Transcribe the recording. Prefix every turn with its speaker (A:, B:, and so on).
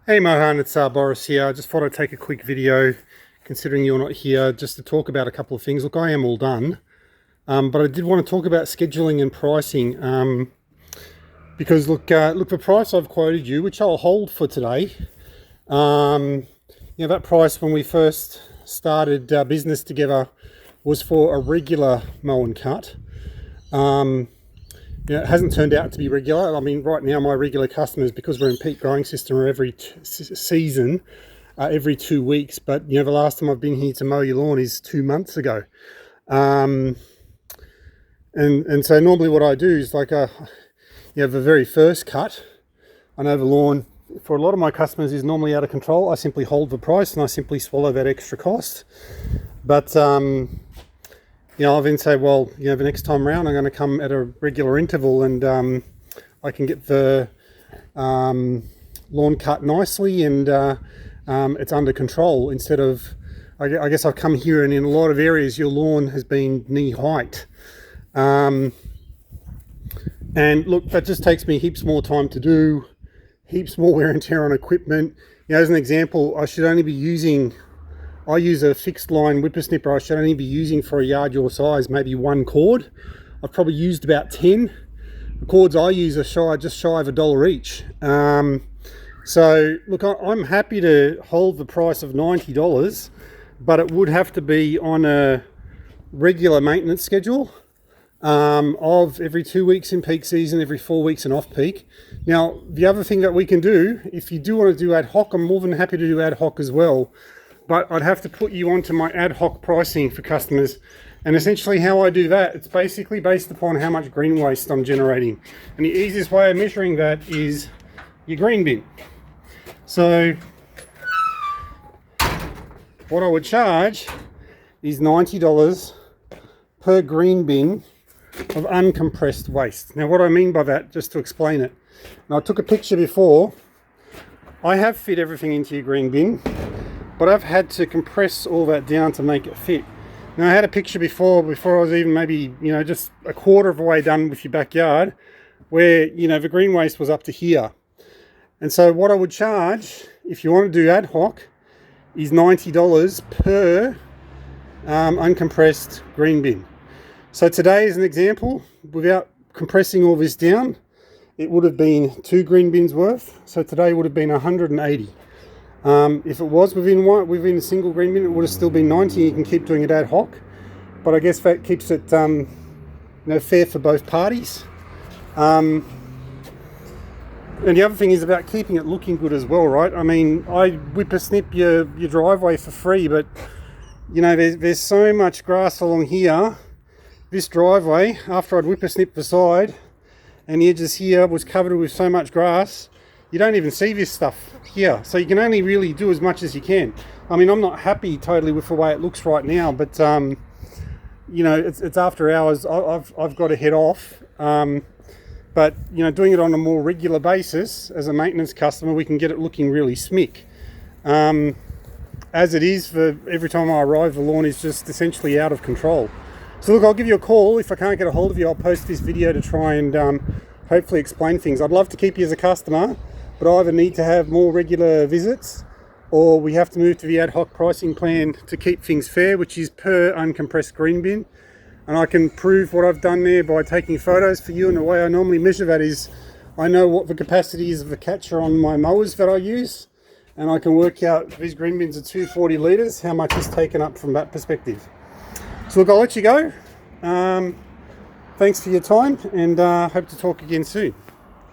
A: Hey Mohan, it's Boris here. I just thought I'd take a quick video, considering you're not here, just to talk about a couple of things. Look, I am all done, but I did want to talk about scheduling and pricing, because look, the price I've quoted you, which I'll hold for today, that price when we first started business together was for a regular mow and cut. It hasn't turned out to be regular. I mean, right now my regular customers, because we're in peak growing system, are every season, every 2 weeks. But the last time I've been here to mow your lawn is 2 months ago. And so normally what I do is the very first cut. I know the lawn for a lot of my customers is normally out of control. I simply hold the price and I simply swallow that extra cost. But I'll then say, well, the next time around I'm going to come at a regular interval, and I can get the lawn cut nicely and it's under control, instead of, I guess I've come here and in a lot of areas your lawn has been knee height. And look, that just takes me heaps more time to do, heaps more wear and tear on equipment. As an example, I use a fixed line whippersnipper. I should only be using for a yard your size maybe one cord. I've probably used about 10. The cords I use are just shy of $1 each. So look, I'm happy to hold the price of $90, but it would have to be on a regular maintenance schedule of every 2 weeks in peak season, every 4 weeks in off peak. Now, the other thing that we can do, if you do want to do ad hoc, I'm more than happy to do ad hoc as well. But I'd have to put you onto my ad hoc pricing for customers. And essentially how I do that, it's basically based upon how much green waste I'm generating. And the easiest way of measuring that is your green bin. So what I would charge is $90 per green bin of uncompressed waste. Now what I mean by that, just to explain it, and I took a picture before. I have fit everything into your green bin, but I've had to compress all that down to make it fit. Now I had a picture before I was even maybe, just a quarter of the way done with your backyard, where, the green waste was up to here. And so what I would charge, if you want to do ad hoc, is $90 per uncompressed green bin. So today, as an example, without compressing all this down, it would have been 2 green bins worth. So today would have been 180. If it was within a single green bin, it would have still been 90. You can keep doing it ad hoc, but I guess that keeps it fair for both parties. And the other thing is about keeping it looking good as well, right? I mean, I whippersnip your driveway for free, but there's so much grass along here. This driveway, after I'd whippersnip the side and the edges here, was covered with so much grass, you don't even see this stuff here. So you can only really do as much as you can. I mean, I'm not happy totally with the way it looks right now, but it's after hours. I've got to head off. But doing it on a more regular basis as a maintenance customer, we can get it looking really smick. As it is, for every time I arrive, the lawn is just essentially out of control. So look, I'll give you a call. If I can't get a hold of you, I'll post this video to try and hopefully explain things. I'd love to keep you as a customer, but I either need to have more regular visits, or we have to move to the ad hoc pricing plan to keep things fair, which is per uncompressed green bin. And I can prove what I've done there by taking photos for you. And the way I normally measure that is, I know what the capacity is of the catcher on my mowers that I use, and I can work out, these green bins are 240 litres, how much is taken up from that perspective. So look, I'll let you go. Thanks for your time, and hope to talk again soon.